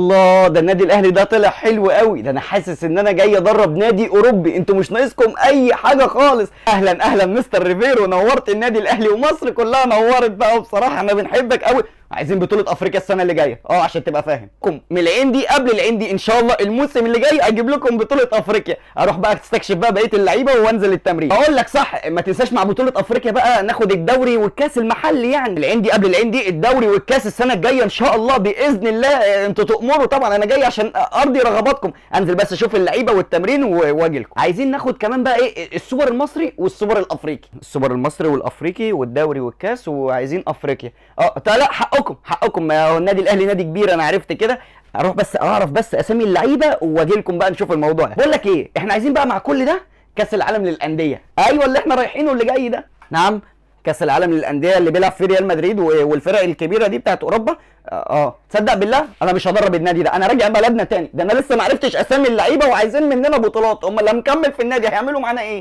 الله، ده النادي الاهلي ده طلع حلو قوي. ده انا حاسس ان انا جاي ادرب نادي اوروبي. انتوا مش ناقصكم اي حاجه خالص. اهلا اهلا مستر ريفيرو، نورت النادي الاهلي ومصر كلها نورت بقى. وبصراحه احنا بنحبك قوي. عايزين بطوله افريقيا السنه اللي جايه، عشان تبقى فاهم. من العين دي قبل العين دي ان شاء الله الموسم اللي جاي اجيب لكم بطوله افريقيا. اروح بقى استكشف بقى بقيه اللعيبه وانزل التمرين. اقول لك صح، ما تنساش مع بطوله افريقيا بقى ناخد الدوري والكاس المحلي. يعني العين دي قبل العين دي الدوري والكاس السنه الجايه ان شاء الله باذن الله. انتوا تؤمروا طبعا، انا جاي عشان ارضي رغباتكم. انزل بس اشوف اللعيبه والتمرين واجي لكم. عايزين ناخد كمان بقى ايه، السوبر المصري والسوبر الافريقي. السوبر المصري والافريقي والدوري والكاس، وعايزين افريقيا. لا، حقكم هو النادي الاهلي نادي كبير، انا عرفت كده. اروح بس اعرف بس اسامي اللعيبه واجي لكم بقى نشوف الموضوع ده. بقول لك ايه، احنا عايزين بقى مع كل ده كاس العالم للانديه. ايوه، اللي احنا رايحينه اللي جاي ده. نعم، كاس العالم للانديه اللي بيلعب فيه ريال مدريد والفرق الكبيره دي بتاعت اوروبا. تصدق بالله انا مش هدرب النادي ده، انا راجع بلدنا تاني. ده انا لسه ما عرفتش اسامي اللعيبه وعايزين مننا بطولات. هم اللي مكمل في النادي هيعملوا معانا ايه؟